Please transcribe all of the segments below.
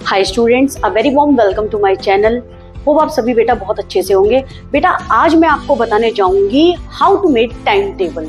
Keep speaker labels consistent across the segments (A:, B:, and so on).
A: Hi students, a very warm welcome to my channel. Hope आप सभी बेटा बहुत अच्छे से होंगे। बेटा आज मैं आपको बताने जाऊंगी how to make time table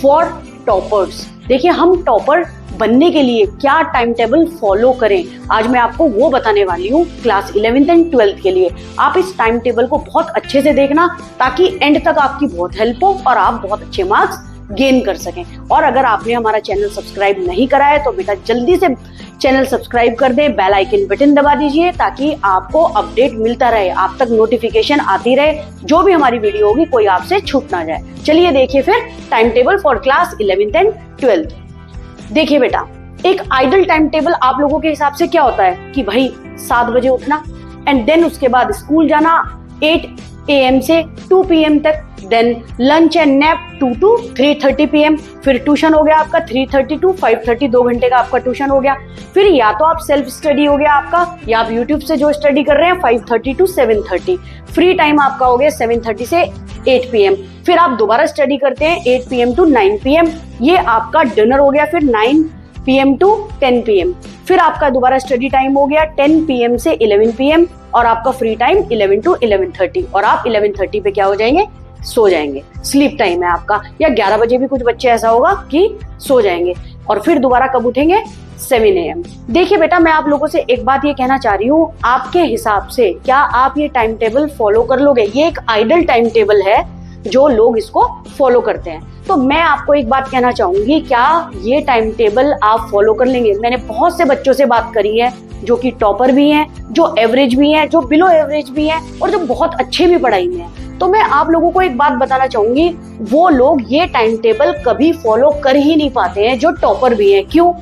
A: for toppers. देखिए हम टॉपर बनने के लिए क्या टाइम टेबल फॉलो करें, आज मैं आपको वो बताने वाली हूँ क्लास 11th एंड 12th के लिए। आप इस टाइम टेबल को बहुत अच्छे से देखना ताकि एंड तक आपकी बहुत हेल्प हो और आप बहुत अच्छे मार्क्स गेन कर सकें। और अगर आपने हमारा चैनल सब्सक्राइब नहीं करा है तो बेटा जल्दी से चैनल सब्सक्राइब कर दें, बेल आइकन बटन दबा दीजिए ताकि आपको अपडेट मिलता रहे, आप तक नोटिफिकेशन आती रहे, जो भी हमारी वीडियो होगी कोई आपसे छूट ना जाए। चलिए देखिए फिर time table for class 11th and 12th। देखिए बेटा एक आइडल टाइम टेबल आप लोगों के हिसाब से क्या होता है कि भाई 7 बजे उठना एंड देन उसके बाद स्कूल जाना 8 AM से 2 PM तक, then lunch and nap 2 to 3:30 PM, फिर ट्यूशन हो गया आपका 3:30 to 5:30, 2 घंटे का आपका ट्यूशन हो गया। फिर या तो आप सेल्फ स्टडी हो गया आपका, या आप यूट्यूब से जो स्टडी कर रहे हैं 5:30 to 7:30। फ्री टाइम आपका हो गया 7:30 से 8 PM। फिर आप दोबारा स्टडी करते हैं 8 PM to 9 PM, ये आपका डिनर हो गया। फिर 9 PM to 10 PM, फिर आपका दोबारा स्टडी टाइम हो गया 10 PM से 11 PM, और आपका फ्री टाइम 11 to 11:30, और आप 11:30 पे क्या हो जाएंगे, सो जाएंगे। स्लीप टाइम है आपका, या 11 बजे भी कुछ बच्चे ऐसा होगा कि सो जाएंगे। और फिर दोबारा कब उठेंगे, 7 AM। देखिए बेटा मैं आप लोगों से एक बात ये कहना चाह रही हूँ, आपके हिसाब से क्या आप ये टाइम टेबल फॉलो कर लोगे? ये एक आइडल टाइम टेबल है जो लोग इसको फॉलो करते हैं। तो मैं आपको एक बात कहना चाहूंगी, क्या ये टाइम टेबल आप फॉलो कर लेंगे? मैंने बहुत से बच्चों से बात करी है जो कि टॉपर भी हैं, जो एवरेज भी हैं, जो बिलो एवरेज भी हैं, और जो बहुत अच्छे भी पढ़ाई में हैं। तो मैं आप लोगों को एक बात बताना चाहूंगी, वो लोग ये टाइम टेबल कभी फॉलो कर ही नहीं पाते हैं जो टॉपर भी हैं। क्यों?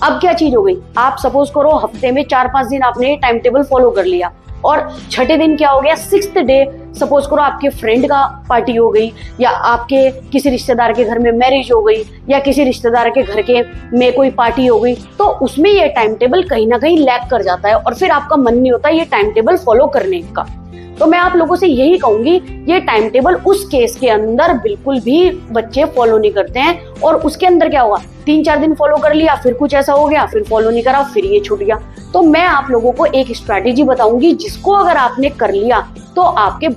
A: अब क्या चीज हो गई, आप सपोज करो हफ्ते में 4-5 दिन आपने ये टाइम टेबल फॉलो कर लिया, और छठे दिन क्या हो गया, 6th डे सपोज करो आपके फ्रेंड का पार्टी हो गई, या आपके किसी रिश्तेदार के घर में मैरिज हो गई, या किसी रिश्तेदार के घर के में कोई पार्टी हो गई, तो उसमें ये टाइम टेबल कहीं ना कहीं लैग कर जाता है, और फिर आपका मन नहीं होता ये टाइम टेबल फॉलो करने का। तो मैं आप लोगों से यही कहूंगी, ये टाइम टेबल उस केस के अंदर बिल्कुल भी बच्चे फॉलो नहीं करते हैं, और उसके अंदर क्या हुआ, 3-4 दिन फॉलो कर लिया, फिर कुछ ऐसा हो गया, फिर फॉलो नहीं करा, फिर ये छूट गया। तो मैं आप लोगों को एक स्ट्रैटेजी बताऊंगी जिसको अगर आपने कर लिया तो आपके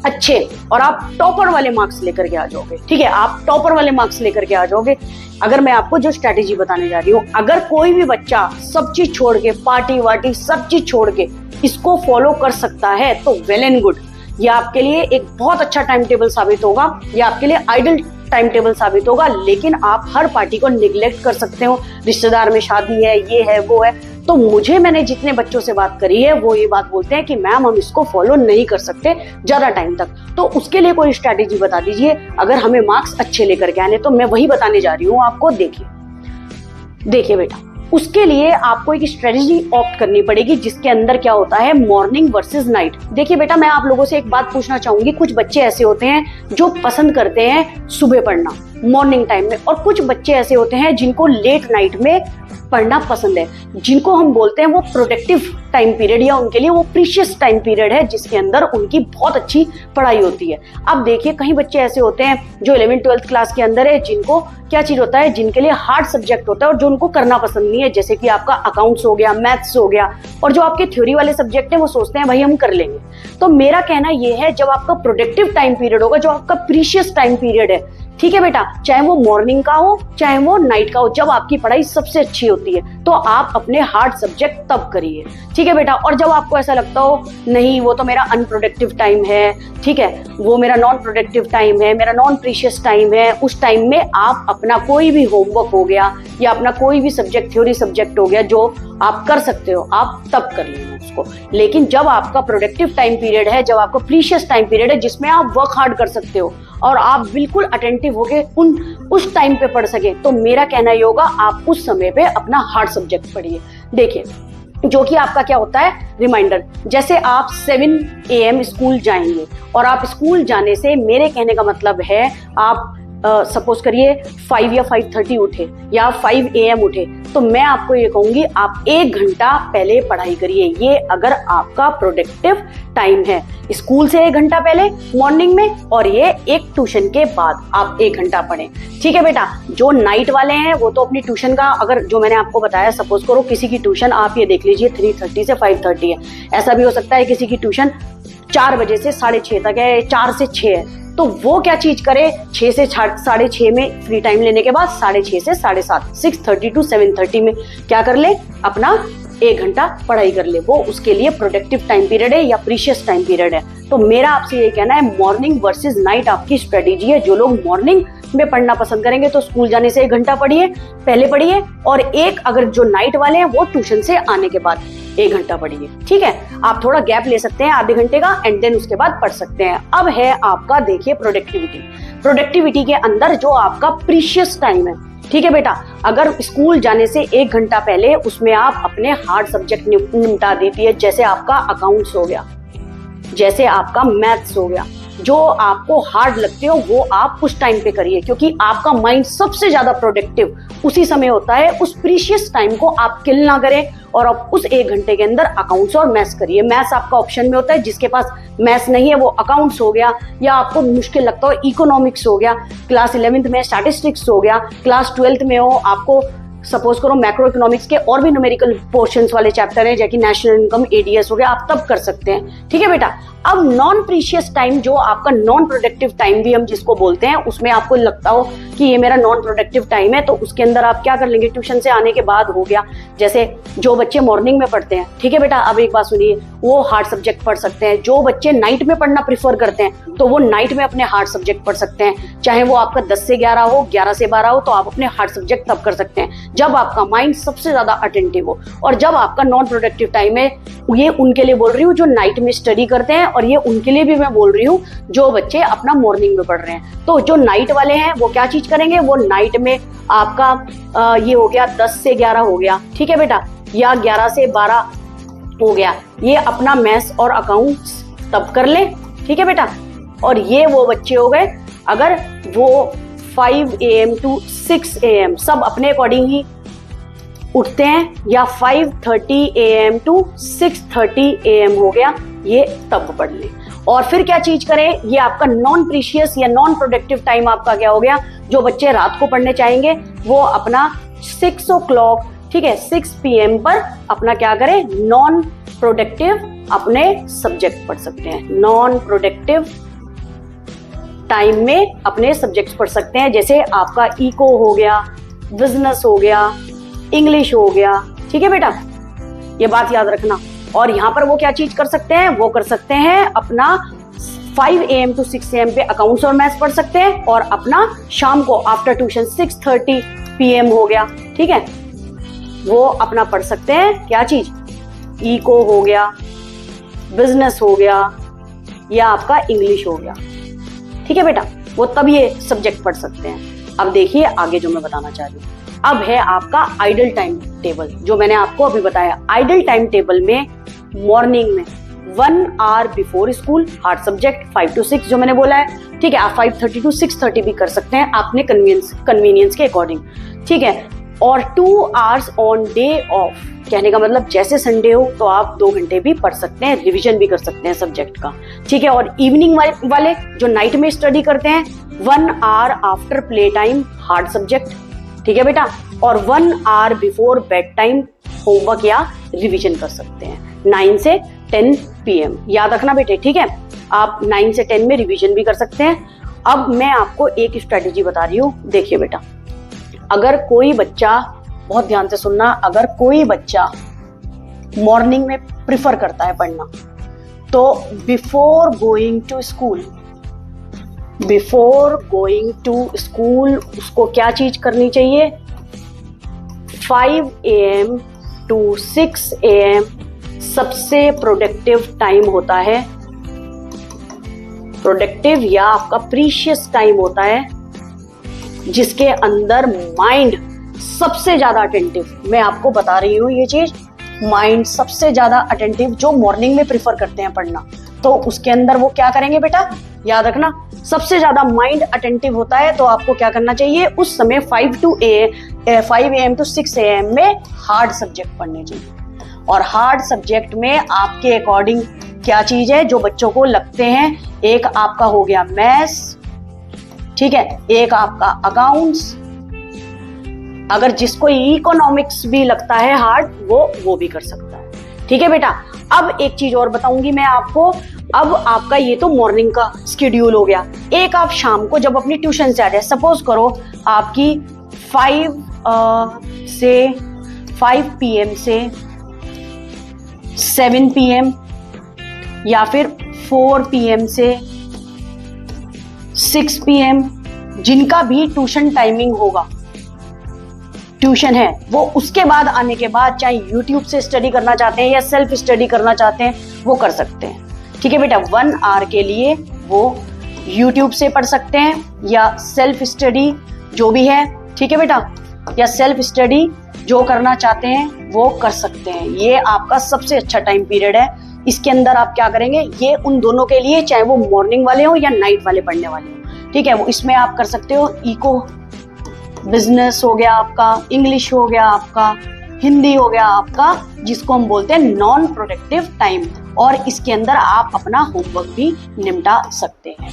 A: अच्छे और आप टॉपर वाले मार्क्स लेकर के आ जाओगे। ठीक है, आप टॉपर वाले मार्क्स लेकर के आ जाओगे। अगर मैं आपको जो स्ट्रैटेजी बताने जा रही हूँ, अगर कोई भी बच्चा सब चीज छोड़ के, पार्टी वार्टी सब चीज छोड़ के इसको फॉलो कर सकता है तो वेल एंड गुड, ये आपके लिए एक बहुत अच्छा टाइम टेबल साबित होगा, ये आपके लिए आइडल टाइम टेबल साबित होगा। लेकिन आप हर पार्टी को निग्लेक्ट कर सकते हो, रिश्तेदार में शादी है, ये है वो है। तो मैंने जितने बच्चों से बात करी है वो ये बात बोलते हैं कि मैम हम इसको फॉलो नहीं कर सकते ज्यादा टाइम तक, तो उसके लिए कोई स्ट्रैटेजी बता दीजिए अगर हमें मार्क्स अच्छे लेकर के आने। तो मैं वही बताने जा रही हूँ आपको। देखिए बेटा, उसके लिए आपको एक स्ट्रेटजी ऑप्ट करनी पड़ेगी जिसके अंदर क्या होता है, मॉर्निंग वर्सेस नाइट। देखिए बेटा मैं आप लोगों से एक बात पूछना चाहूंगी, कुछ बच्चे ऐसे होते हैं जो पसंद करते हैं सुबह पढ़ना मॉर्निंग टाइम में, और कुछ बच्चे ऐसे होते हैं जिनको लेट नाइट में पढ़ना पसंद है, जिनको हम बोलते हैं वो प्रोडक्टिव टाइम पीरियड, या उनके लिए वो प्रीशियस टाइम पीरियड है जिसके अंदर उनकी बहुत अच्छी पढ़ाई होती है। अब देखिए कई बच्चे ऐसे होते हैं जो 11th-12th क्लास के अंदर है, जिनको क्या चीज होता है, जिनके लिए हार्ड सब्जेक्ट होता है और जो उनको करना पसंद नहीं है, जैसे कि आपका अकाउंट्स हो गया, मैथ्स हो गया, और जो आपके थ्योरी वाले सब्जेक्ट हैं वो सोचते हैं भाई हम कर लेंगे। तो मेरा कहना ये है, जब आपका प्रोडक्टिव टाइम पीरियड होगा, जो आपका प्रीशियस टाइम पीरियड है, ठीक है बेटा, चाहे वो मॉर्निंग का हो चाहे वो नाइट का हो, जब आपकी पढ़ाई सबसे अच्छी होती है तो आप अपने हार्ड सब्जेक्ट तब करिए। ठीक है बेटा, और जब आपको ऐसा लगता हो नहीं वो तो मेरा अनप्रोडक्टिव टाइम है, ठीक है, वो मेरा नॉन प्रोडक्टिव टाइम है, मेरा नॉन प्रीशियस टाइम है, उस टाइम में आप अपना कोई भी होमवर्क हो गया या अपना कोई भी सब्जेक्ट, थ्योरी सब्जेक्ट हो गया जो आप कर सकते हो, आप तब कर लीजिए उसको। लेकिन जब आपका प्रोडक्टिव टाइम पीरियड है, जब आपका प्रीशियस टाइम पीरियड है जिसमें आप वर्क हार्ड कर सकते हो और आप बिल्कुल अटेंटिव होके उस टाइम पे पढ़ सके, तो मेरा कहना ये होगा आप उस समय पे अपना हार्ड सब्जेक्ट पढ़िए। देखिए जो कि आपका क्या होता है, रिमाइंडर। जैसे आप 7 AM स्कूल जाएंगे, और आप स्कूल जाने से, मेरे कहने का मतलब है आप सपोज करिए 5 या 5:30 उठे या 5 AM उठे, तो मैं आपको ये कहूंगी आप 1 घंटा पहले पढ़ाई करिए। ये अगर आपका प्रोडक्टिव टाइम है, स्कूल से 1 घंटा पहले मॉर्निंग में, और ये एक ट्यूशन के बाद आप 1 घंटा पढ़ें। ठीक है बेटा। जो नाइट वाले हैं वो तो अपनी ट्यूशन का, अगर जो मैंने आपको बताया, सपोज करो किसी की ट्यूशन आप ये देख लीजिए 3:30 से 5:30 है, ऐसा भी हो सकता है किसी की ट्यूशन 4 बजे से 6:30 तक है, 4 से 6 है, तो वो क्या चीज करे, 6 से 6:30 में फ्री टाइम लेने के बाद 6:30 से 7:30, 6:30 to 7:30 में क्या कर ले, अपना 1 घंटा पढ़ाई कर ले। वो उसके लिए प्रोडक्टिव टाइम पीरियड है या प्रीशियस टाइम पीरियड है। तो मेरा आपसे ये कहना है मॉर्निंग वर्सेस नाइट आपकी स्ट्रेटेजी है। जो लोग मॉर्निंग में पढ़ना पसंद करेंगे तो स्कूल जाने से 1 घंटा पहले पढ़िए, और एक अगर जो नाइट वाले हैं वो ट्यूशन से आने के बाद 1 घंटा पढ़िए। ठीक है। आप थोड़ा गैप ले सकते हैं आधे घंटे का, एंड देन उसके बाद पढ़ सकते हैं। अब है आपका, देखिए, प्रोडक्टिविटी के अंदर जो आपका प्रीशियस टाइम है। ठीक है बेटा। अगर स्कूल जाने से 1 घंटा पहले उसमें आप अपने हार्ड सब्जेक्ट निपटा दीजिए, जैसे आपका अकाउंट्स हो गया, जैसे आपका मैथ्स हो गया, जो आपको हार्ड लगते हो वो आप उस टाइम पे करिए, क्योंकि आपका माइंड सबसे ज्यादा प्रोडक्टिव उसी समय होता है। उस प्रीशियस टाइम को आप किल ना करें, और आप उस 1 घंटे के अंदर अकाउंट्स और मैथ्स करिए। मैथ्स आपका ऑप्शन में होता है, जिसके पास मैथ्स नहीं है वो अकाउंट्स हो गया, या आपको मुश्किल लगता हो इकोनॉमिक्स हो गया, क्लास 11th में स्टैटिस्टिक्स हो गया, क्लास 12th में हो आपको सपोज करो मैक्रो इकोनॉमिक्स के और भी न्यूमेरिकल पोर्शंस वाले चैप्टर हैं, जैसे नेशनल इनकम, एडीएस हो गया, आप तब कर सकते हैं। ठीक है बेटा। अब नॉन प्रीशियस टाइम, जो आपका नॉन प्रोडक्टिव टाइम भी हम जिसको बोलते हैं, उसमें आपको लगता हो कि ये मेरा नॉन प्रोडक्टिव टाइम है, तो उसके अंदर आप क्या कर लेंगे, ट्यूशन से आने के बाद हो गया, जैसे जो बच्चे मॉर्निंग में पढ़ते हैं। ठीक है बेटा। अब एक बात सुनिए, वो हार्ड सब्जेक्ट पढ़ सकते हैं। जो बच्चे नाइट में पढ़ना प्रीफर करते हैं तो वो नाइट में अपने हार्ड सब्जेक्ट पढ़ सकते हैं, चाहे वो आपका 10 से 11 हो, 11 से 12 हो, तो आप अपने हार्ड सब्जेक्ट तब कर सकते हैं जब आपका माइंड सबसे ज्यादा अटेंटिव हो। और जब आपका नॉन प्रोडक्टिव टाइम है, ये उनके लिए बोल रही हूँ जो नाइट में स्टडी करते हैं, और ये उनके लिए भी मैं बोल रही हूँ जो बच्चे अपना मॉर्निंग में पढ़ रहे हैं। तो जो नाइट वाले हैं वो क्या चीज करेंगे, वो नाइट में आपका ये हो गया 10 से 11 हो गया, ठीक है बेटा, या 11 से 12 हो गया, ये अपना मैथ्स और अकाउंट्स तब कर ले। ठीक है बेटा। और ये वो बच्चे हो गए अगर वो 5 AM to 6 AM सब अपने अकॉर्डिंग ही उठते हैं, या 5:30 AM to 6:30 AM हो गया, ये तब पढ़ ले। और फिर क्या चीज करें, ये आपका नॉन प्रीशियस या नॉन प्रोडक्टिव टाइम आपका क्या हो गया, जो बच्चे रात को पढ़ने चाहेंगे वो अपना 6 o'clock, ठीक है, 6 PM पर अपना क्या करें, नॉन प्रोडक्टिव अपने सब्जेक्ट पढ़ सकते हैं। नॉन प्रोडक्टिव टाइम में अपने सब्जेक्ट्स पढ़ सकते हैं, जैसे आपका इको हो गया, बिजनेस हो गया, इंग्लिश हो गया। ठीक है बेटा, ये बात याद रखना। और यहाँ पर वो क्या चीज कर सकते हैं, वो कर सकते हैं अपना 5 AM to 6 AM पे अकाउंट्स और मैथ्स पढ़ सकते हैं, और अपना शाम को आफ्टर ट्यूशन 6:30 PM हो गया, ठीक है, वो अपना पढ़ सकते हैं क्या चीज, इको हो गया, बिजनेस हो गया, या आपका इंग्लिश हो गया। ठीक है बेटा, वो तब ये सब्जेक्ट पढ़ सकते हैं। अब देखिए आगे जो मैं बताना चाह रही हूँ, अब है आपका आइडल टाइम टेबल, जो मैंने आपको अभी बताया। आइडल टाइम टेबल में मॉर्निंग में 1 hour before school hard subject 5 to 6 जो मैंने बोला है, ठीक है, आप 5:30 to 6:30 भी कर सकते हैं अपने कन्वीनियंस के अकॉर्डिंग, ठीक है। और 2 hours ऑन डे ऑफ, कहने का मतलब जैसे संडे हो तो आप 2 घंटे भी पढ़ सकते हैं, रिवीजन भी कर सकते हैं सब्जेक्ट का, ठीक है। और इवनिंग वाले जो नाइट में स्टडी करते हैं 1 hour after play time hard subject, ठीक है बेटा, और 1 hour before bed time homework या रिवीजन कर सकते हैं 9 से 10 PM। याद रखना बेटे, ठीक है, आप 9 से 10 में रिवीजन भी कर सकते हैं। अब मैं आपको एक स्ट्रेटेजी बता रही हूँ, देखिए बेटा, अगर कोई बच्चा, बहुत ध्यान से सुनना, अगर कोई बच्चा मॉर्निंग में प्रिफर करता है पढ़ना, तो बिफोर गोइंग टू स्कूल उसको क्या चीज करनी चाहिए, 5 AM to 6 AM सबसे प्रोडक्टिव टाइम होता है, प्रोडक्टिव या आपका प्रीशियस टाइम होता है, जिसके अंदर माइंड सबसे ज्यादा अटेंटिव, मैं आपको बता रही हूँ ये चीज, माइंड सबसे ज्यादा अटेंटिव जो मॉर्निंग में प्रिफर करते हैं पढ़ना, तो उसके अंदर वो क्या करेंगे बेटा, याद रखना सबसे ज्यादा माइंड अटेंटिव होता है, तो आपको क्या करना चाहिए उस समय 5 AM to 6 AM में हार्ड सब्जेक्ट पढ़ने चाहिए। और हार्ड सब्जेक्ट में आपके अकॉर्डिंग क्या चीज है जो बच्चों को लगते हैं, एक आपका हो गया मैथ्स, ठीक है, एक आपका अकाउंट्स, अगर जिसको इकोनॉमिक्स भी लगता है हार्ड वो भी कर सकता है। ठीक है बेटा, अब एक चीज और बताऊंगी मैं आपको। अब आपका ये तो मॉर्निंग का शेड्यूल हो गया, एक आप शाम को जब अपनी ट्यूशन से आ जाए, सपोज करो आपकी 5 PM से 7 PM या फिर 4 PM से 6 PM, जिनका भी ट्यूशन टाइमिंग होगा, ट्यूशन है, वो उसके बाद आने के बाद चाहे YouTube से स्टडी करना चाहते हैं या सेल्फ स्टडी करना चाहते हैं वो कर सकते हैं। ठीक है बेटा, 1 आवर के लिए वो YouTube से पढ़ सकते हैं या सेल्फ स्टडी जो भी है, ठीक है बेटा, या सेल्फ स्टडी जो करना चाहते हैं वो कर सकते हैं। ये आपका सबसे अच्छा टाइम पीरियड है। इसके अंदर आप क्या करेंगे, ये उन दोनों के लिए, चाहे वो मॉर्निंग वाले हो या नाइट वाले पढ़ने वाले हो, ठीक है, वो इसमें आप कर सकते हो इको बिजनेस हो गया आपका, इंग्लिश हो गया आपका, हिंदी हो गया आपका, जिसको हम बोलते हैं नॉन प्रोडक्टिव टाइम, और इसके अंदर आप अपना होमवर्क भी निपटा सकते हैं।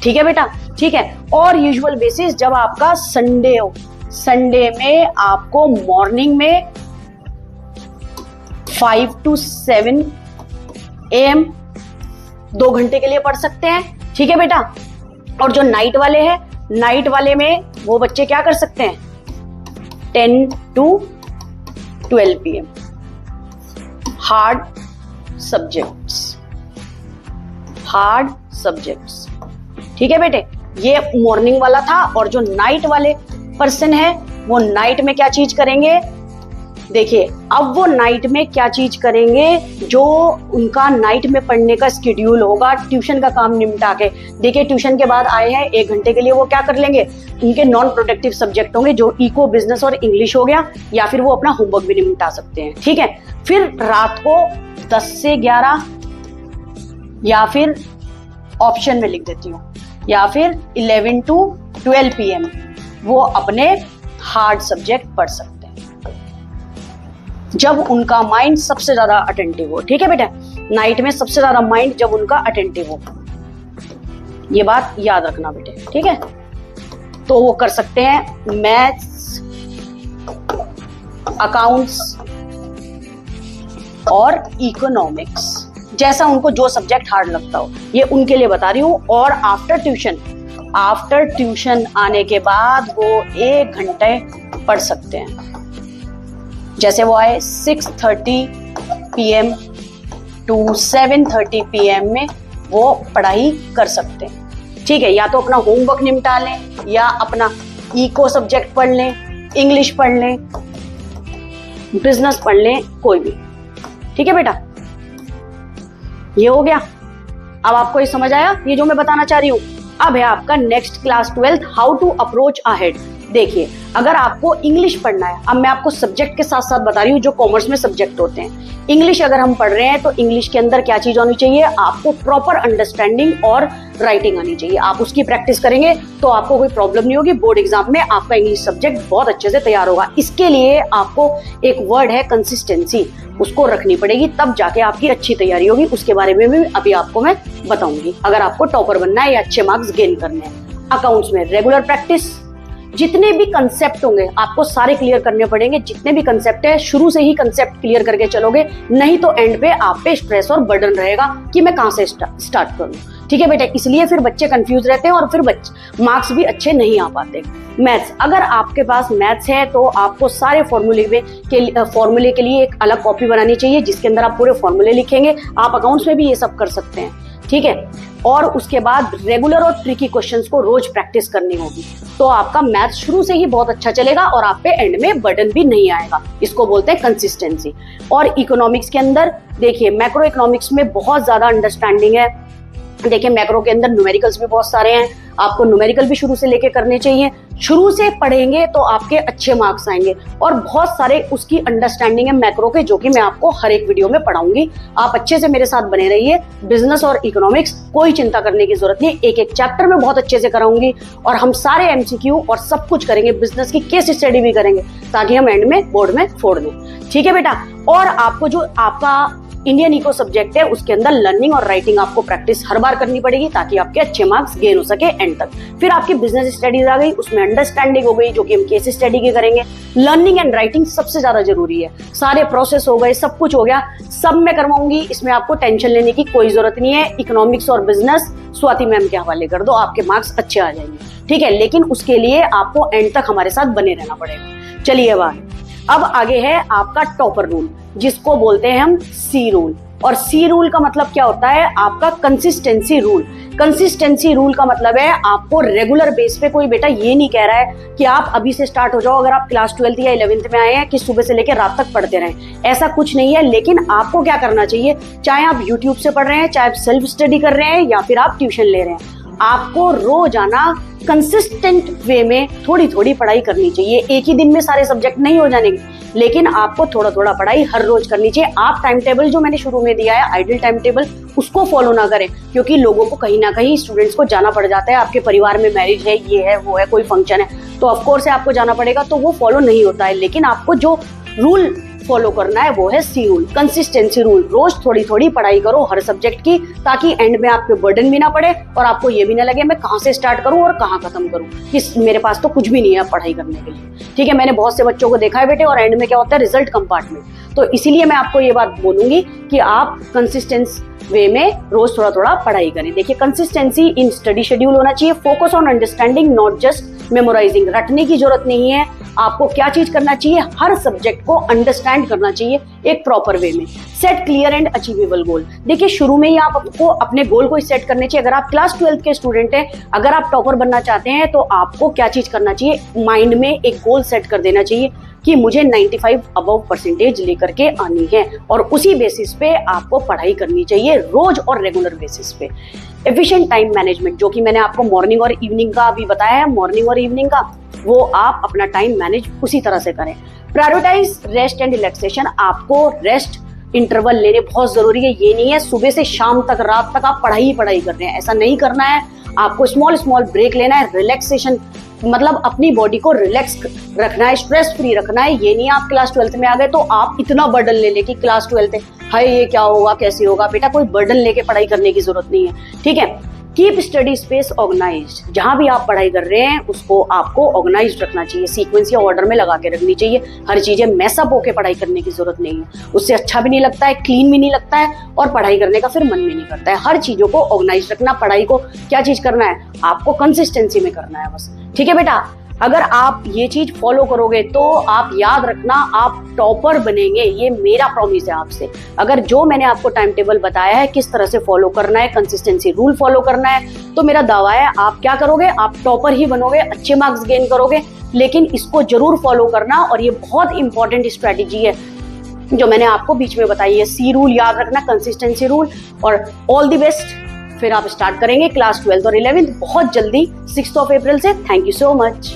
A: ठीक है बेटा, ठीक है। और यूजुअल बेसिस जब आपका संडे हो, संडे में आपको मॉर्निंग में 5 to 7 AM 2 घंटे के लिए पढ़ सकते हैं। ठीक है बेटा, और जो नाइट वाले हैं, नाइट वाले में वो बच्चे क्या कर सकते हैं, 10 to 12 PM हार्ड सब्जेक्ट्स। ठीक है बेटे, ये मॉर्निंग वाला था। और जो नाइट वाले पर्सन है वो नाइट में क्या चीज करेंगे, देखिए अब वो नाइट में क्या चीज करेंगे, जो उनका नाइट में पढ़ने का स्केड्यूल होगा, ट्यूशन का काम निपटा के, देखिए ट्यूशन के बाद आए हैं 1 घंटे के लिए, वो क्या कर लेंगे, उनके नॉन प्रोडक्टिव सब्जेक्ट होंगे जो इको, बिजनेस और इंग्लिश हो गया, या फिर वो अपना होमवर्क भी निपटा सकते हैं। ठीक है, फिर रात को 10 से 11 या फिर ऑप्शन में लिख देती हूँ, या फिर 11 to 12 PM वो अपने हार्ड सब्जेक्ट पढ़ सकते हैं जब उनका माइंड सबसे ज्यादा अटेंटिव हो। ठीक है बेटा, नाइट में सबसे ज्यादा माइंड जब उनका अटेंटिव हो, ये बात याद रखना बेटे। ठीक है, तो वो कर सकते हैं मैथ्स, अकाउंट्स और इकोनॉमिक्स, जैसा उनको जो सब्जेक्ट हार्ड लगता हो, ये उनके लिए बता रही हूं। और आफ्टर ट्यूशन आने के बाद वो 1 घंटे पढ़ सकते हैं, जैसे वो आए 6:30 PM to 7:30 PM में वो पढ़ाई कर सकते हैं। ठीक है, या तो अपना होमवर्क निपटा लें, या अपना इको सब्जेक्ट पढ़ लें, इंग्लिश पढ़ लें, बिजनेस पढ़ लें, कोई भी। ठीक है बेटा, ये हो गया। अब आपको ये समझ आया ये जो मैं बताना चाह रही हूँ। अब है आपका next class 12th, how to approach ahead. देखिए, अगर आपको इंग्लिश पढ़ना है, अब मैं आपको सब्जेक्ट के साथ साथ बता रही हूँ जो कॉमर्स में सब्जेक्ट होते हैं। इंग्लिश अगर हम पढ़ रहे हैं तो इंग्लिश के अंदर क्या चीज होनी चाहिए, आपको प्रॉपर अंडरस्टैंडिंग और राइटिंग आनी चाहिए। आप उसकी प्रैक्टिस करेंगे तो आपको कोई प्रॉब्लम नहीं होगी, बोर्ड एग्जाम में आपका इंग्लिश सब्जेक्ट बहुत अच्छे से तैयार होगा। इसके लिए आपको एक वर्ड है कंसिस्टेंसी, उसको रखनी पड़ेगी, तब जाके आपकी अच्छी तैयारी होगी। उसके बारे में भी अभी आपको मैं बताऊंगी, अगर आपको टॉपर बनना है या अच्छे मार्क्स गेन करने हैं। अकाउंट्स में रेगुलर प्रैक्टिस, जितने भी कंसेप्ट होंगे आपको सारे क्लियर करने पड़ेंगे। जितने भी कंसेप्ट है शुरू से ही कंसेप्ट क्लियर करके चलोगे, नहीं तो एंड पे आप पे स्ट्रेस और बर्डन रहेगा कि मैं कहां से स्टार्ट करूं। ठीक है बेटा, इसलिए फिर बच्चे कंफ्यूज रहते हैं और फिर मार्क्स भी अच्छे नहीं आ पाते। मैथ्स, अगर आपके पास मैथ्स है तो आपको सारे फॉर्मूले के लिए एक अलग कॉपी बनानी चाहिए जिसके अंदर आप पूरे फॉर्मूले लिखेंगे। आप अकाउंट्स में भी ये सब कर सकते हैं। ठीक है, और उसके बाद रेगुलर और ट्रिकी क्वेश्चंस को रोज प्रैक्टिस करनी होगी, तो आपका मैथ शुरू से ही बहुत अच्छा चलेगा और आप पे एंड में बर्डन भी नहीं आएगा। इसको बोलते हैं कंसिस्टेंसी। और इकोनॉमिक्स के अंदर देखिए, मैक्रो इकोनॉमिक्स में बहुत ज्यादा अंडरस्टैंडिंग है, देखिए मैक्रो के अंदर न्यूमेरिकल्स भी बहुत सारे हैं, आपको न्यूमेरिकल भी शुरू से लेके करने चाहिए। शुरू से पढ़ेंगे तो आपके अच्छे मार्क्स आएंगे, और बहुत सारे उसकी अंडरस्टैंडिंग है मैक्रो के, जो कि मैं आपको हर एक वीडियो में पढ़ाऊंगी। आप अच्छे से मेरे साथ बने रहिए। बिजनेस और इकोनॉमिक्स कोई चिंता करने की जरूरत नहीं, एक एक चैप्टर में बहुत अच्छे से कराऊंगी, और हम सारे एमसीक्यू और सब कुछ करेंगे, बिजनेस की केस स्टडी भी करेंगे, ताकि हम एंड में बोर्ड में फोड़ दें। ठीक है बेटा। और आपको जो आपका इंडियन इको सब्जेक्ट है उसके अंदर लर्निंग और राइटिंग आपको प्रैक्टिस हर बार करनी पड़ेगी, ताकि आपके अच्छे मार्क्स गेन हो सके एंड तक। फिर आपकी बिजनेस स्टडीज आ गई, उसमें अंडरस्टैंडिंग हो गई, जो कि हम केस स्टडी के करेंगे। लर्निंग एंड राइटिंग सबसे ज्यादा जरूरी है। सारे प्रोसेस हो गए, सब कुछ हो गया, सब मैं करवाऊंगी, इसमें आपको टेंशन लेने की कोई जरूरत नहीं है। इकोनॉमिक्स और बिजनेस स्वाति मैम के हवाले कर दो, आपके मार्क्स अच्छे आ जाएंगे। ठीक है, लेकिन उसके लिए आपको एंड तक हमारे साथ बने रहना पड़ेगा। चलिए अब आगे है आपका टॉपर रूल, जिसको बोलते हैं हम सी रूल। और सी रूल का मतलब क्या होता है? आपका कंसिस्टेंसी रूल। कंसिस्टेंसी रूल का मतलब है आपको रेगुलर बेस पे, कोई बेटा ये नहीं कह रहा है कि आप अभी से स्टार्ट हो जाओ, अगर आप क्लास 12th या 11th में आए हैं, कि सुबह से लेकर रात तक पढ़ते रहें। ऐसा कुछ नहीं है। लेकिन आपको क्या करना चाहिए, चाहे आप यूट्यूब से पढ़ रहे हैं, चाहे आप सेल्फ स्टडी कर रहे हैं, या फिर आप ट्यूशन ले रहे हैं, आपको रोजाना कंसिस्टेंट वे में थोड़ी थोड़ी पढ़ाई करनी चाहिए। एक ही दिन में सारे सब्जेक्ट नहीं हो जाएंगे, लेकिन आपको थोड़ा थोड़ा पढ़ाई हर रोज करनी चाहिए। आप टाइम टेबल जो मैंने शुरू में दिया है, आइडियल टाइम टेबल, उसको फॉलो ना करें, क्योंकि लोगों को कहीं ना कहीं स्टूडेंट्स को जाना पड़ जाता है। आपके परिवार में मैरिज है, ये है, वो है, कोई फंक्शन है, तो ऑफकोर्स है आपको जाना पड़ेगा, तो वो फॉलो नहीं होता है। लेकिन आपको जो रूल फॉलो करना है वो है सी रूल, कंसिस्टेंसी रूल। रोज थोड़ी थोड़ी पढ़ाई करो हर सब्जेक्ट की, ताकि एंड में आपके बर्डन भी ना पड़े और आपको ये भी ना लगे मैं कहाँ से स्टार्ट करूं और कहाँ खत्म करूं, कि मेरे पास तो कुछ भी नहीं है पढ़ाई करने के लिए। ठीक है, मैंने बहुत से बच्चों को देखा है बेटे, और एंड में क्या होता है, रिजल्ट कंपार्टमेंट। तो इसीलिए मैं आपको ये बात बोलूंगी कि आप कंसिस्टेंस वे में रोज थोड़ा थोड़ा पढ़ाई करें। देखिए, कंसिस्टेंसी इन स्टडी शेड्यूल होना चाहिए। Focus on understanding, not just memorising. रटने की जरूरत नहीं है। आपको क्या चीज करना चाहिए, हर सब्जेक्ट को अंडरस्टैंड करना चाहिए एक प्रॉपर वे में। सेट क्लियर एंड अचीवेबल गोल। देखिए, शुरू में ही आपको अपने गोल को सेट करने चाहिए। अगर आप क्लास 12th के स्टूडेंट हैं, अगर आप टॉपर बनना चाहते हैं, तो आपको क्या चीज करना चाहिए, माइंड में एक गोल सेट कर देना चाहिए कि मुझे 95 अबव परसेंटेज लेकर के आनी है, और उसी बेसिस पे आपको पढ़ाई करनी चाहिए रोज और रेगुलर बेसिस पे। एफिशिएंट टाइम मैनेजमेंट, जो कि मैंने आपको मॉर्निंग और इवनिंग का अभी बताया है, मॉर्निंग और इवनिंग का, वो आप अपना टाइम मैनेज उसी तरह से करें। Prioritise rest and relaxation. आपको रेस्ट इंटरवल लेने बहुत जरूरी है। ये नहीं है सुबह से शाम तक, रात तक आप पढ़ाई कर रहे हैं, ऐसा नहीं करना है। आपको स्मॉल स्मॉल ब्रेक लेना है। रिलैक्सेशन मतलब अपनी बॉडी को रिलैक्स रखना है, स्ट्रेस फ्री रखना है। ये नहीं आप क्लास 12th में आ गए तो आप इतना बर्डन ले ले कि क्लास 12th है, हाय ये क्या होगा, कैसे होगा। बेटा, कोई बर्डन लेके पढ़ाई करने की जरूरत नहीं है। ठीक है, कीप स्टडी स्पेस ऑर्गेनाइज्ड। जहां भी आप पढ़ाई कर रहे हैं उसको आपको ऑर्गेनाइज्ड रखना चाहिए, सीक्वेंस या ऑर्डर में लगा के रखनी चाहिए। हर चीजें मैसअप होके पढ़ाई करने की जरूरत नहीं है, उससे अच्छा भी नहीं लगता है, क्लीन भी नहीं लगता है, और पढ़ाई करने का फिर मन भी नहीं करता है। हर चीजों को ऑर्गेनाइज रखना। पढ़ाई को क्या चीज करना है, आपको कंसिस्टेंसी में करना है बस। ठीक है बेटा, अगर आप ये चीज फॉलो करोगे तो आप याद रखना, आप टॉपर बनेंगे, ये मेरा प्रॉमिस है आपसे। अगर जो मैंने आपको टाइम टेबल बताया है किस तरह से फॉलो करना है, कंसिस्टेंसी रूल फॉलो करना है, तो मेरा दावा है आप क्या करोगे, आप टॉपर ही बनोगे, अच्छे मार्क्स गेन करोगे। लेकिन इसको जरूर फॉलो करना, और ये बहुत इंपॉर्टेंट स्ट्रेटेजी है जो मैंने आपको बीच में बताई है। सी रूल याद रखना, कंसिस्टेंसी रूल, और ऑल द बेस्ट। फिर आप स्टार्ट करेंगे क्लास 12th और 11th बहुत जल्दी 6 अप्रैल से। Thank you so much.